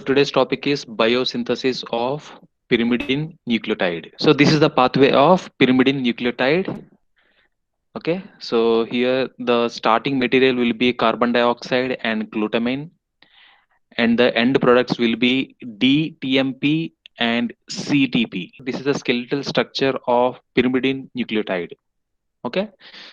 Today's topic is biosynthesis of pyrimidine nucleotide. So this is the pathway of pyrimidine nucleotide. Okay, so here the starting material will be carbon dioxide and glutamine, and the end products will be DTMP and CTP. This is the skeletal structure of pyrimidine nucleotide. Okay,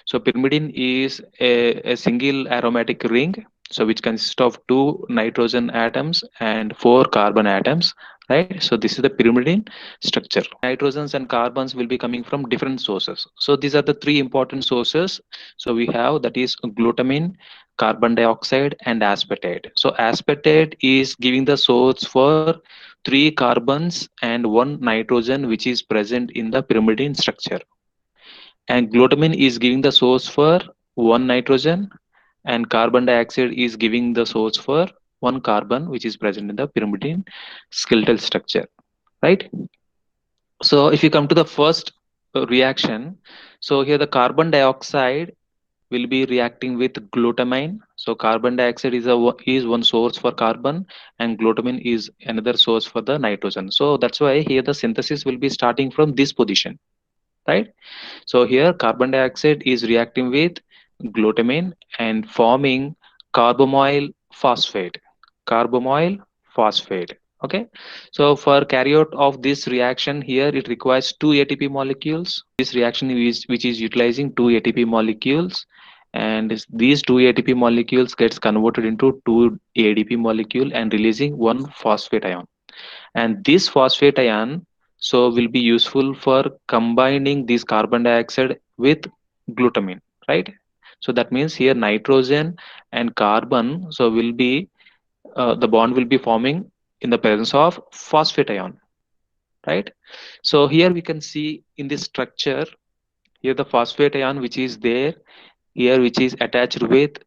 so pyrimidine is a single aromatic ring, so which consists of two nitrogen atoms and four carbon atoms, right? So this is the pyrimidine structure. Nitrogens and carbons will be coming from different sources. So these are the three important sources. So we have that is glutamine, carbon dioxide, and aspartate. So aspartate is giving the source for three carbons and one nitrogen, which is present in the pyrimidine structure, and glutamine is giving the source for one nitrogen, and carbon dioxide is giving the source for one carbon, which is present in the pyrimidine skeletal structure, right? So if you come to the first reaction, so here the carbon dioxide will be reacting with glutamine. So carbon dioxide is one source for carbon, and glutamine is another source for the nitrogen. So that's why here the synthesis will be starting from this position, right? So here carbon dioxide is reacting with glutamine and forming carbamoyl phosphate. Carbamoyl phosphate. Okay. So for carry out of this reaction here, it requires two ATP molecules. This reaction is which is utilizing two ATP molecules, and these two ATP molecules gets converted into two ADP molecule and releasing one phosphate ion, and this phosphate ion so will be useful for combining this carbon dioxide with glutamine, right? So that means here nitrogen and carbon so will be the bond will be forming in the presence of phosphate ion, right? So here we can see in this structure, here the phosphate ion which is there here, which is attached with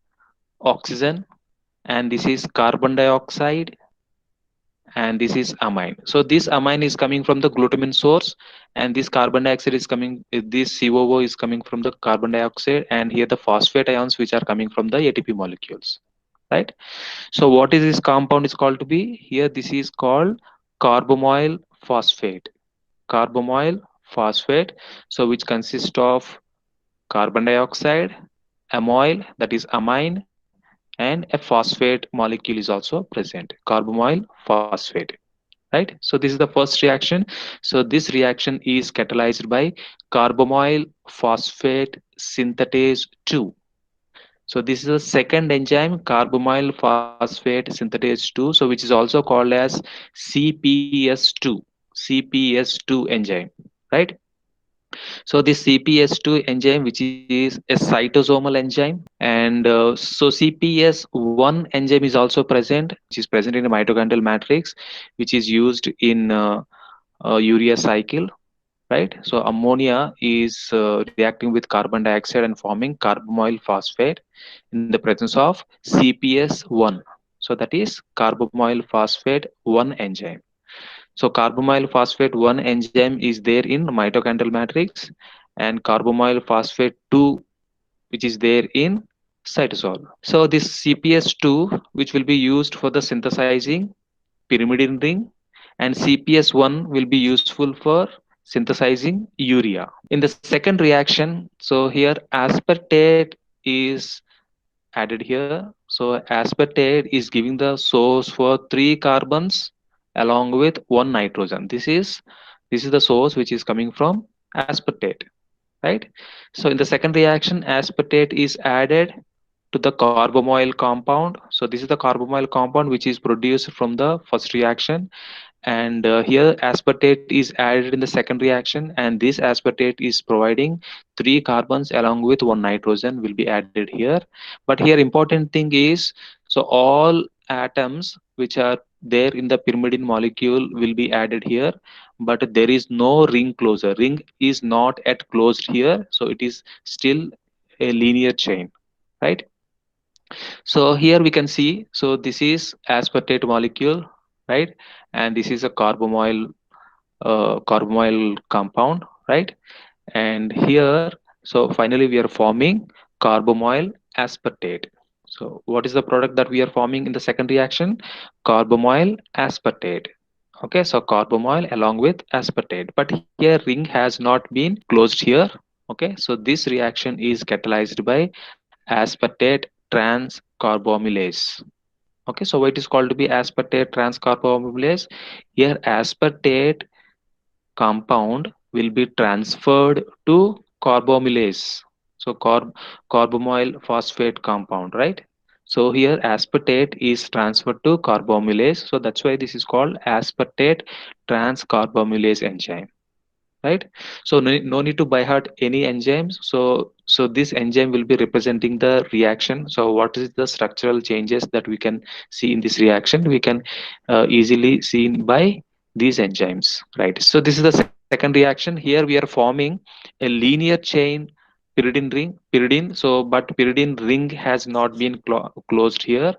oxygen, and this is carbon dioxide, and this is amine. So this amine is coming from the glutamine source, and this carbon dioxide is coming, this COO is coming from the carbon dioxide, and here the phosphate ions which are coming from the ATP molecules, right? So what is this compound is called to be? Here this is called carbamoyl phosphate. Carbamoyl phosphate, so which consists of carbon dioxide, amyl, that is amine, and a phosphate molecule is also present, carbamoyl phosphate, right? So this is the first reaction. So this reaction is catalyzed by carbamoyl phosphate synthetase 2. So this is the second enzyme, carbamoyl phosphate synthetase 2, so which is also called as CPS2, CPS2 enzyme, right? So this CPS2 enzyme, which is a cytosomal enzyme, and so CPS1 enzyme is also present, which is present in the mitochondrial matrix, which is used in urea cycle, right? So ammonia is reacting with carbon dioxide and forming carbamoyl phosphate in the presence of CPS1. So that is carbamoyl phosphate 1 enzyme. So carbamoyl phosphate 1 enzyme is there in mitochondrial matrix, and carbamoyl phosphate 2 which is there in cytosol. So this CPS2 which will be used for the synthesizing pyrimidine ring, and CPS1 will be useful for synthesizing urea. In the second reaction, so here aspartate is added here. So aspartate is giving the source for three carbons along with one nitrogen. This is the source which is coming from aspartate, right? So in the second reaction, aspartate is added to the carbamoyl compound. So this is the carbamoyl compound which is produced from the first reaction, and here aspartate is added in the second reaction, and this aspartate is providing three carbons along with one nitrogen will be added here. But here important thing is, so all atoms which are there in the pyrimidine molecule will be added here, but there is no ring closure. Ring is not yet closed here, so it is still a linear chain, right? So here we can see, so this is aspartate molecule, right? And this is a carbamoyl compound, right? And here, so finally we are forming carbamoyl aspartate. So what is the product that we are forming in the second reaction? Carbamoyl aspartate. Okay, so carbamoyl along with aspartate. But here ring has not been closed here. Okay, so this reaction is catalyzed by aspartate transcarbamylase. Okay, so what is called to be aspartate transcarbamylase? Here aspartate compound will be transferred to carbamylase. So carbamoyl phosphate compound, right? So here aspartate is transferred to carbamylase. So that's why this is called aspartate transcarbamylase enzyme, right? So no need to by heart any enzymes. So this enzyme will be representing the reaction. So what is the structural changes that we can see in this reaction? We can easily seen by these enzymes, right? So this is the second reaction. Here we are forming a linear chain pyridine ring, pyridine. So but pyridine ring has not been closed here.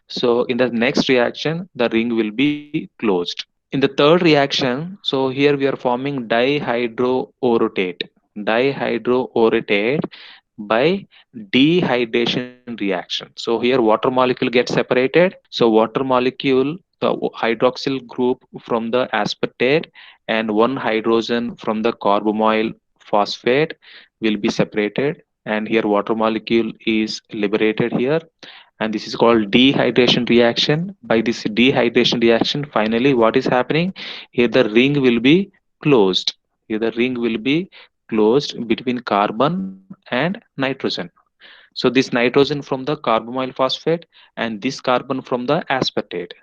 So in the next reaction the ring will be closed. In the third reaction, so here we are forming dihydroorotate. Dihydroorotate by dehydration reaction. So here water molecule gets separated. So water molecule, the hydroxyl group from the aspartate and one hydrogen from the carbamoyl phosphate will be separated. And here water molecule is liberated here, and this is called dehydration reaction. By this dehydration reaction, finally what is happening here, the ring will be closed. Here the ring will be closed between carbon and nitrogen. So this nitrogen from the carbamoyl phosphate and this carbon from the aspartate.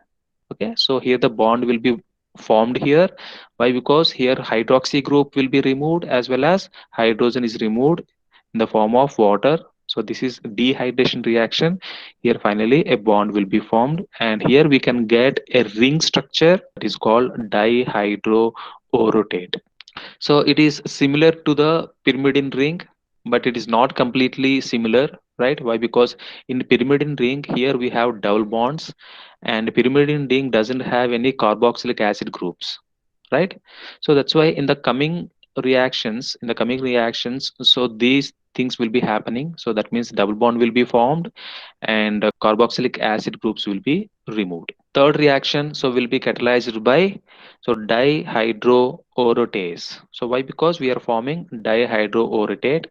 Okay, so here the bond will be formed here. Why? Because here hydroxy group will be removed as well as hydrogen is removed in the form of water. So this is dehydration reaction. Here finally a bond will be formed, and here we can get a ring structure that is called dihydroorotate. So it is similar to the pyrimidine ring, but it is not completely similar, right? Why? Because in pyrimidine ring, here we have double bonds, and pyrimidine ring doesn't have any carboxylic acid groups, right? So that's why in the coming reactions, so these things will be happening. So that means double bond will be formed, and carboxylic acid groups will be removed. Third reaction so will be catalyzed by so dihydroorotase. So why? Because we are forming dihydroorotate.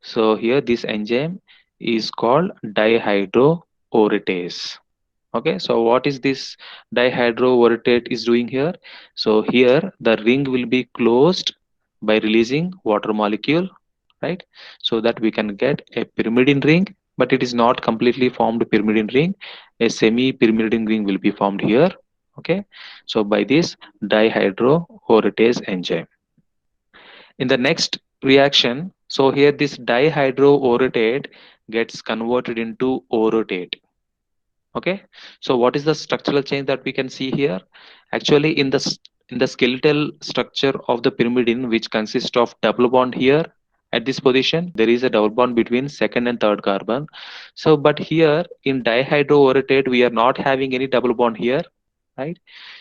So here this enzyme is called dihydroorotase. Okay, so what is this dihydroorotate is doing here? So here the ring will be closed by releasing water molecule, right? So that we can get a pyrimidine ring, but it is not completely formed pyrimidine ring. A semi pyrimidine ring will be formed here. Okay, so by this dihydroorotate enzyme. In the next reaction, so here this dihydroorotate gets converted into orotate. Okay, so what is the structural change that we can see here? Actually in the skeletal structure of the pyrimidine, which consists of double bond here, at this position there is a double bond between second and third carbon. So but here in dihydroorotate we are not having any double bond here, right?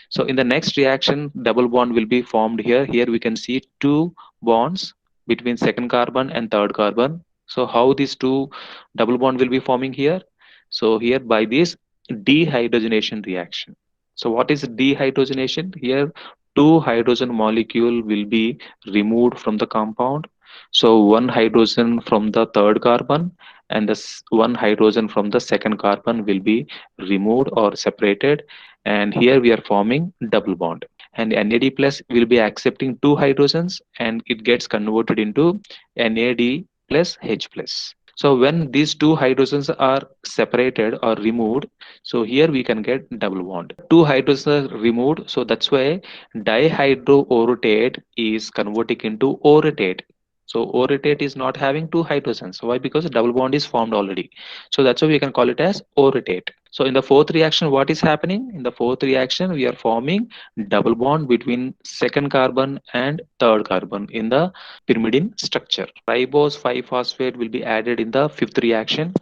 So in the next reaction double bond will be formed here. Here we can see two bonds between second carbon and third carbon. So how these two double bond will be forming here? So here by this dehydrogenation reaction. So what is dehydrogenation? Here two hydrogen molecule will be removed from the compound. So one hydrogen from the third carbon and one hydrogen from the second carbon will be removed or separated, and here we are forming double bond, and NAD plus will be accepting two hydrogens and it gets converted into NAD plus H plus. So when these two hydrogens are separated or removed, so here we can get double bond. Two hydrogens are removed, so that's why dihydroorotate is converting into orotate. So orotate is not having two hydrogens. Why? Because double bond is formed already. So that's why we can call it as orotate. So in the fourth reaction, what is happening? In the fourth reaction, we are forming double bond between second carbon and third carbon in the pyrimidine structure. Ribose 5-phosphate will be added in the fifth reaction.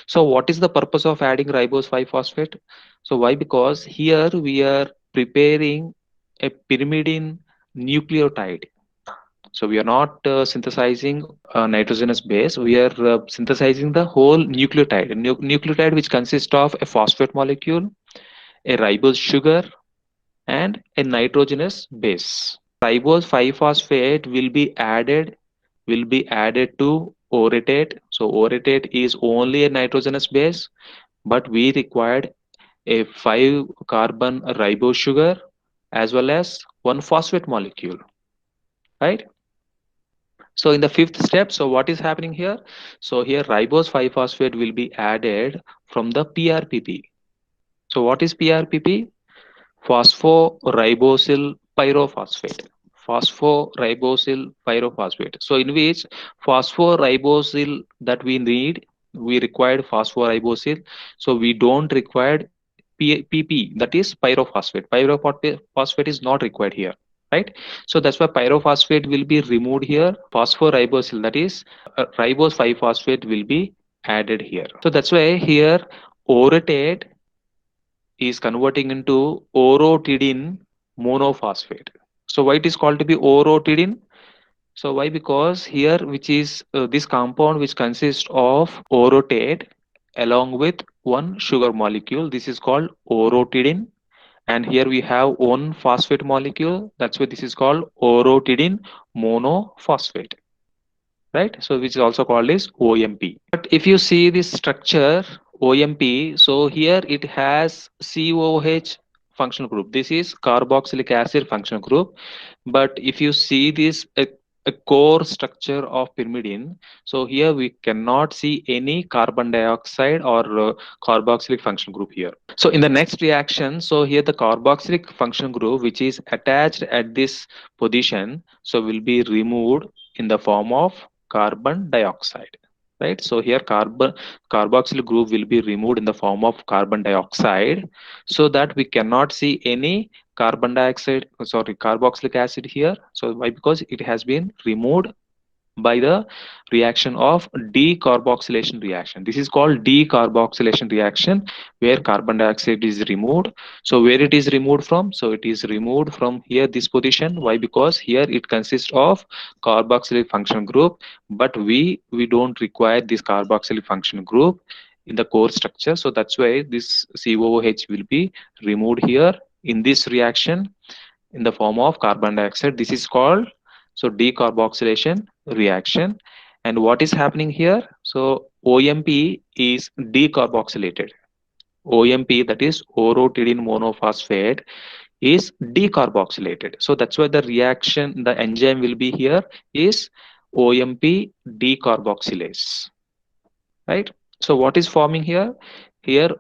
So what is the purpose of adding ribose 5-phosphate? So why? Because here we are preparing a pyrimidine nucleotide. So we are not synthesizing a nitrogenous base. We are synthesizing the whole nucleotide. Nucleotide which consists of a phosphate molecule, a ribose sugar, and a nitrogenous base. Ribose 5-phosphate will be added to orotate. So orotate is only a nitrogenous base, but we required a 5 carbon ribose sugar as well as one phosphate molecule, right? So in the fifth step, so what is happening here? So here ribose 5-phosphate will be added from the PRPP. So what is PRPP? Phosphoribosyl pyrophosphate. Phosphoribosyl pyrophosphate. So in which phosphoribosyl that we need, we required phosphoribosyl. So we don't require PP, that is pyrophosphate. Pyrophosphate is not required here, right? So that's why pyrophosphate will be removed here. Phosphoribosyl, that is ribose 5-phosphate will be added here. So that's why here orotate is converting into orotidine monophosphate. So why it is called to be orotidine? So why? Because here, which is this compound which consists of orotate along with one sugar molecule. This is called orotidine, and here we have one phosphate molecule. That's why this is called orotidine monophosphate, right? So which is also called as OMP. But if you see this structure OMP, so here it has COH functional group. This is carboxylic acid functional group. But if you see this a core structure of pyrimidine, so here we cannot see any carbon dioxide or carboxylic functional group here. So in the next reaction, so here the carboxylic functional group which is attached at this position, so will be removed in the form of carbon dioxide, right? So here carboxyl group will be removed in the form of carbon dioxide, so that we cannot see any carbon dioxide, sorry, carboxylic acid here. So why? Because it has been removed by the reaction of decarboxylation reaction. This is called decarboxylation reaction, where carbon dioxide is removed. So where it is removed from? So it is removed from here, this position. Why? Because here it consists of carboxylic function group, but we don't require this carboxylic function group in the core structure. So that's why this COOH will be removed here in this reaction in the form of carbon dioxide. This is called so decarboxylation reaction. And what is happening here? So OMP is decarboxylated. OMP, that is orotidine monophosphate, is decarboxylated. So that's why the reaction, the enzyme will be here is OMP decarboxylase, right? So what is forming here? Here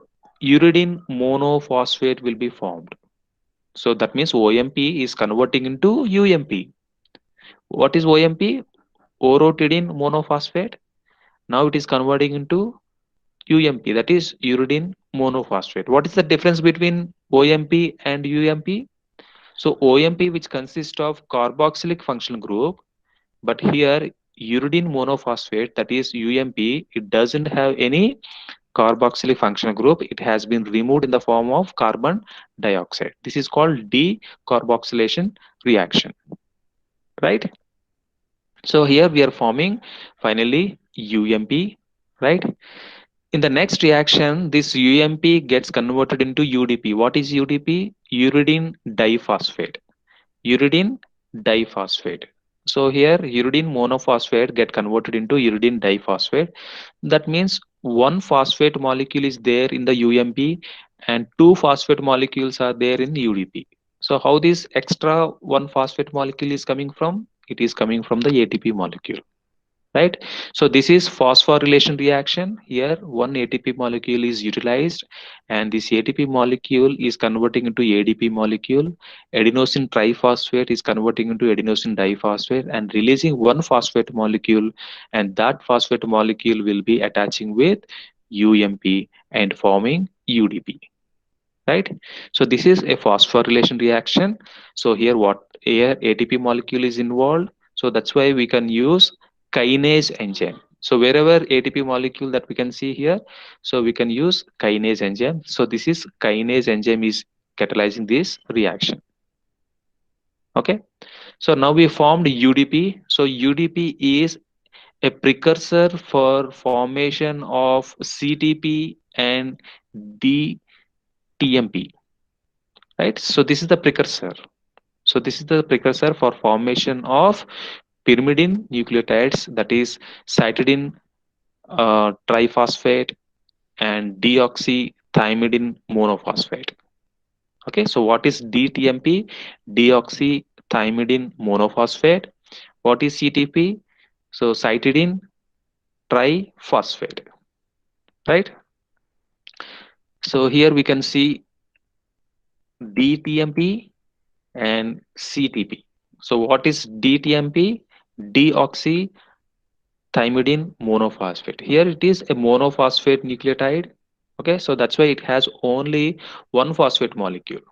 uridine monophosphate will be formed. So that means OMP is converting into UMP. What is OMP? Orotidine monophosphate. Now it is converting into UMP, that is uridine monophosphate. What is the difference between OMP and UMP? So OMP, which consists of carboxylic functional group, but here uridine monophosphate, that is UMP, it doesn't have any carboxylic functional group. It has been removed in the form of carbon dioxide. This is called decarboxylation reaction, right? So here we are forming finally UMP, right? In the next reaction, this UMP gets converted into UDP. What is UDP? Uridine diphosphate. Uridine diphosphate. So here uridine monophosphate get converted into uridine diphosphate. That means one phosphate molecule is there in the UMP and two phosphate molecules are there in UDP. So how this extra one phosphate molecule is coming from? It is coming from the ATP molecule, right? So this is phosphorylation reaction. Here one ATP molecule is utilized and this ATP molecule is converting into ADP molecule. Adenosine triphosphate is converting into adenosine diphosphate and releasing one phosphate molecule, and that phosphate molecule will be attaching with UMP and forming UDP, right? So this is a phosphorylation reaction. So here what, here ATP molecule is involved, so that's why we can use kinase enzyme. So wherever ATP molecule that we can see here, so we can use kinase enzyme. So this is kinase enzyme is catalyzing this reaction, okay? So now we formed UDP. So UDP is a precursor for formation of CTP and DTMP, right? So this is the precursor. So this is the precursor for formation of pyrimidine nucleotides, that is cytidine triphosphate and deoxythymidine monophosphate. Okay, so what is DTMP? Deoxythymidine monophosphate. What is CTP? So cytidine triphosphate, right? So here we can see DTMP and CTP. So what is DTMP? Deoxythymidine monophosphate. Here it is a monophosphate nucleotide. Okay, so that's why it has only one phosphate molecule.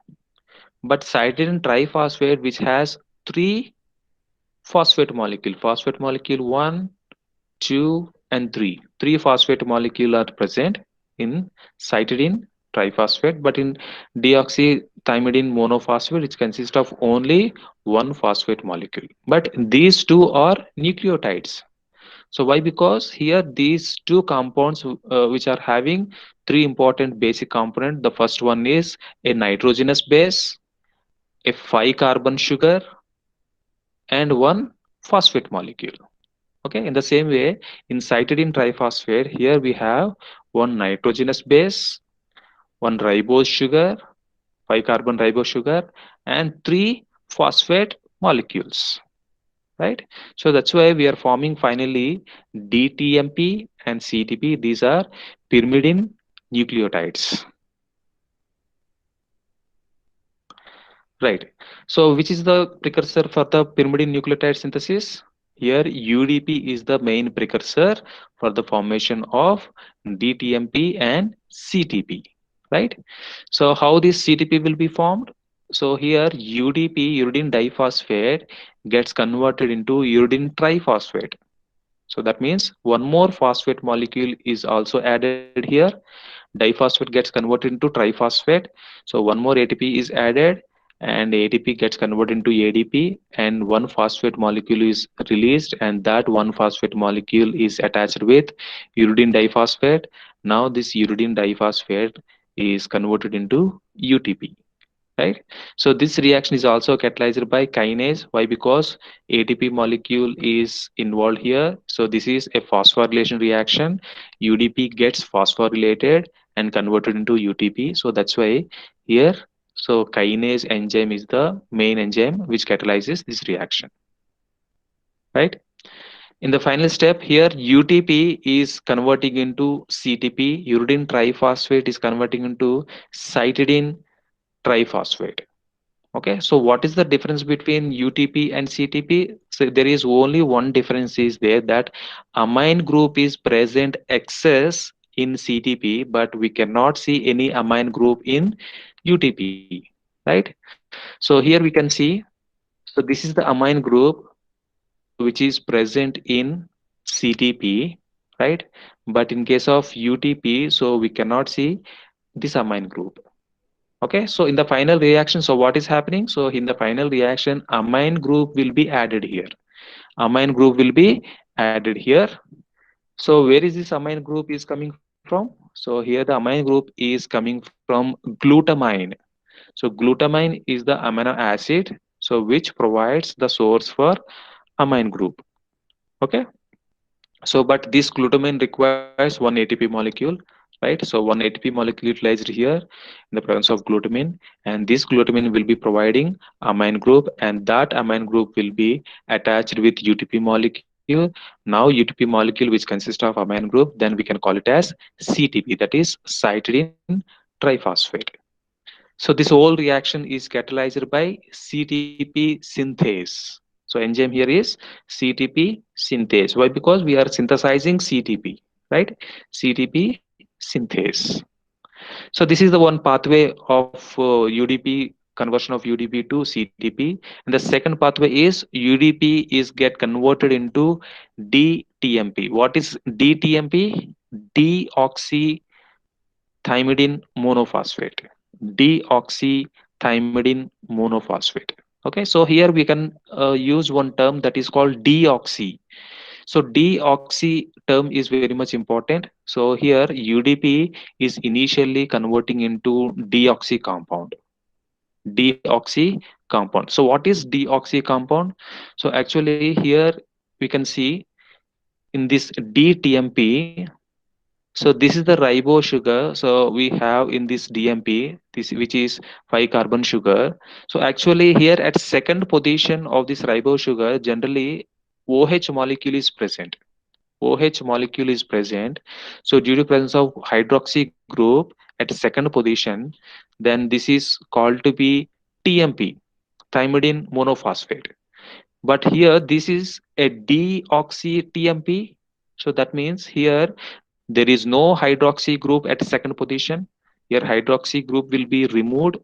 But cytidine triphosphate, which has three phosphate molecule 1, 2, and 3. Three phosphate molecule are present in cytidine triphosphate, but in deoxythymidine monophosphate, it consists of only one phosphate molecule. But these two are nucleotides. So why? Because here these two compounds which are having three important basic component. The first one is a nitrogenous base, a 5 carbon sugar, and one phosphate molecule. Okay, in the same way, in cytidine triphosphate, here we have one nitrogenous base, one ribose sugar, 5 carbon ribose sugar, and three phosphate molecules, right? So that's why we are forming finally DTMP and CTP. These are pyrimidine nucleotides, right? So which is the precursor for the pyrimidine nucleotide synthesis? Here UDP is the main precursor for the formation of DTMP and CTP, right? So how this CTP will be formed? So here UDP, uridine diphosphate, gets converted into uridine triphosphate. So that means one more phosphate molecule is also added here. Diphosphate gets converted into triphosphate. So one more ATP is added, and ATP gets converted into ADP, and one phosphate molecule is released, and that one phosphate molecule is attached with uridine diphosphate. Now this uridine diphosphate is converted into UTP, right? So this reaction is also catalyzed by kinase. Why? Because ATP molecule is involved here. So this is a phosphorylation reaction. UDP gets phosphorylated and converted into UTP. So that's why here, so kinase enzyme is the main enzyme which catalyzes this reaction, right? In the final step here, UTP is converting into CTP. Uridine triphosphate is converting into cytidine triphosphate. Okay, so what is the difference between UTP and CTP? So there is only one difference is there, that amine group is present excess in CTP, but we cannot see any amine group in UTP, right? So here we can see, so this is the amine group, so which is present in CTP, right? But in case of UTP, so we cannot see this amine group. Okay, so in the final reaction, so what is happening? So in the final reaction, amine group will be added here. Amine group will be added here. So where is this amine group is coming from? So here the amine group is coming from glutamine. So glutamine is the amino acid, so which provides the source for amine group. Okay. So, but this glutamine requires one ATP molecule, right? So one ATP molecule utilized here in the presence of glutamine, and this glutamine will be providing amine group, and that amine group will be attached with UTP molecule. Now UTP molecule, which consists of amine group, then we can call it as CTP, that is cytidine triphosphate. So this whole reaction is catalyzed by CTP synthase. So enzyme here is CTP synthase. Why? Because we are synthesizing CTP, right? CTP synthase. So this is the one pathway of UDP, conversion of UDP to CTP. And the second pathway is UDP is get converted into DTMP. What is DTMP? Deoxythymidine monophosphate. Deoxythymidine monophosphate. Okay, so here we can use one term that is called deoxy. So deoxy term is very much important. So here UDP is initially converting into deoxy compound. Deoxy compound. So what is deoxy compound? So actually here we can see in this DTMP. So this is the ribo sugar. So we have in this DMP, this which is 5 carbon sugar. So actually here at second position of this ribo sugar, generally OH molecule is present. OH molecule is present. So due to presence of hydroxy group at second position, then this is called to be TMP, thymidine monophosphate. But here this is a deoxy TMP. So that means here there is no hydroxy group at second position. Here hydroxy group will be removed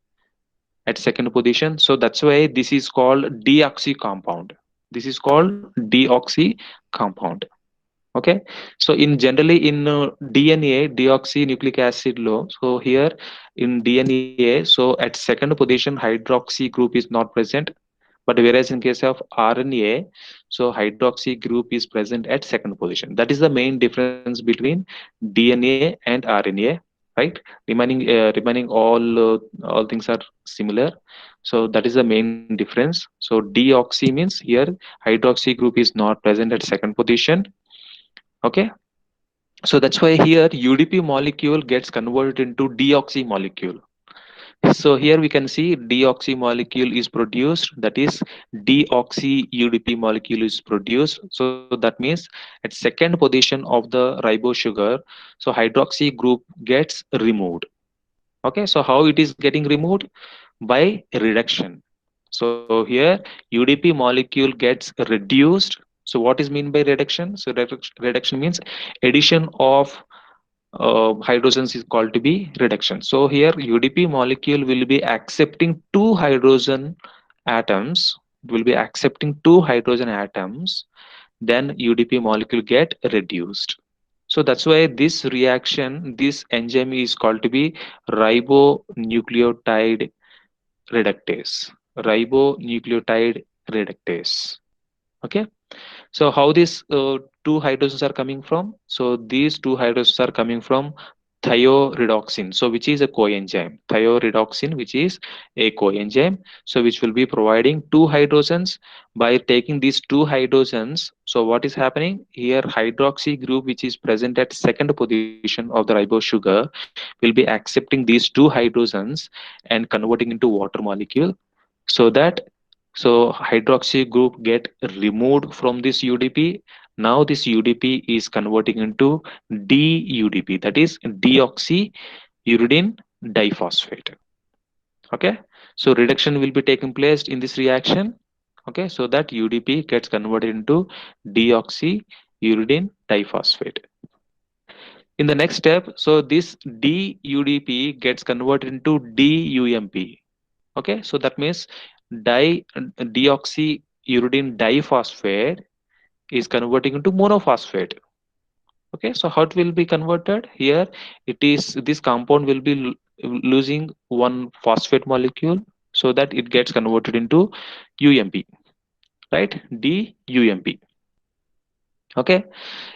at second position. So that's why this is called deoxy compound. This is called deoxy compound. Okay, so in generally in DNA deoxynucleic acid low. So here in DNA, so at second position hydroxy group is not present, but whereas in case of RNA, so hydroxy group is present at second position. That is the main difference between DNA and RNA, right? Remaining all things are similar. So that is the main difference. So deoxy means here hydroxy group is not present at second position. Okay, so that's why here UDP molecule gets converted into deoxy molecule. So here we can see deoxy molecule is produced, that is deoxy UDP molecule is produced. So that means at second position of the ribo sugar, so hydroxy group gets removed. Okay, so how it is getting removed? By reduction. So here UDP molecule gets reduced. So what is mean by reduction? So reduction means addition of hydrogens is called to be reduction. So here UDP molecule will be accepting two hydrogen atoms, will be accepting two hydrogen atoms, then UDP molecule get reduced. So that's why this reaction, this enzyme is called to be ribonucleotide reductase. Ribonucleotide reductase. Okay. So how these two hydrogens are coming from? So these two hydrogens are coming from thioredoxin, so which is a coenzyme. Thioredoxin, which is a coenzyme, so which will be providing two hydrogens. By taking these two hydrogens, so what is happening here? Hydroxy group, which is present at second position of the ribose sugar, will be accepting these two hydrogens and converting into water molecule, so that so hydroxy group get removed from this UDP. Now this UDP is converting into DUDP, that is deoxy uridine diphosphate. Okay, so reduction will be taking place in this reaction. Okay, so that UDP gets converted into deoxy uridine diphosphate. In the next step, so this DUDP gets converted into DUMP. Okay, so that means deoxyuridine diphosphate is converting into monophosphate. Okay, so how it will be converted here? It is this compound will be losing one phosphate molecule, so that it gets converted into UMP, right? DUMP. Okay,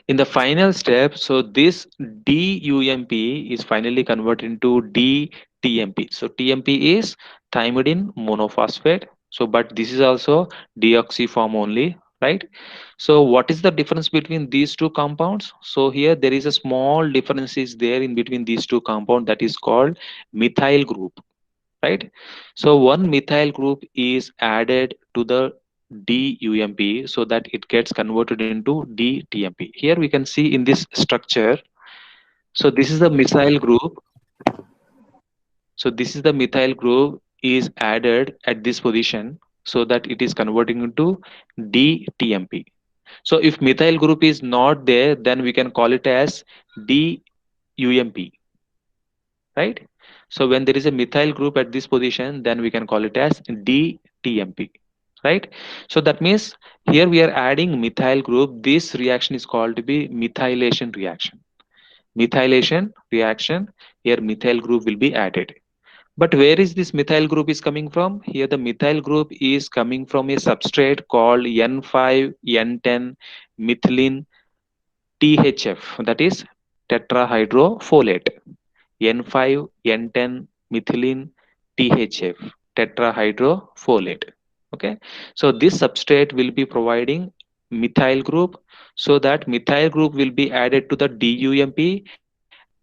in the final step, so this DUMP is finally converted into DTMP. So TMP is thymidine monophosphate. So, but this is also deoxy form only, right? So, what is the difference between these two compounds? So, here there is a small difference is there in between these two compounds, that is called methyl group, right? So, one methyl group is added to the DUMP, so that it gets converted into DTMP. Here we can see in this structure. So this is the methyl group. So this is the methyl group is added at this position, so that it is converting into DTMP. So if methyl group is not there, then we can call it as DUMP, right? So when there is a methyl group at this position, then we can call it as DTMP, right? So that means here we are adding methyl group. This reaction is called to be methylation reaction. Methylation reaction, here methyl group will be added. But where is this methyl group is coming from? Here the methyl group is coming from a substrate called N5N10 methylene THF, that is tetrahydrofolate. N5N10 methylene THF, tetrahydrofolate. Okay, so this substrate will be providing methyl group, so that methyl group will be added to the DUMP,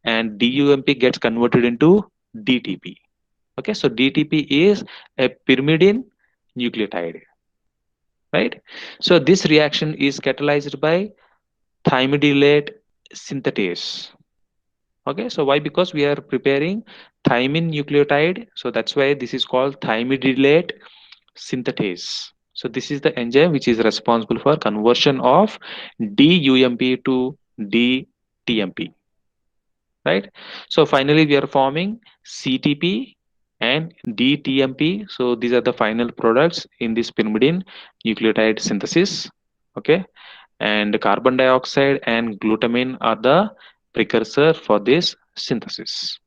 and DUMP gets converted into DTP. Okay, so DTP is a pyrimidine nucleotide, right? So this reaction is catalyzed by thymidylate synthetase. Okay, so why? Because we are preparing thymine nucleotide, so that's why this is called thymidylate synthetase. So this is the enzyme which is responsible for conversion of DUMP to DTMP, right? So finally we are forming CTP and DTMP. So these are the final products in this pyrimidine nucleotide synthesis. Okay, and carbon dioxide and glutamine are the precursor for this synthesis.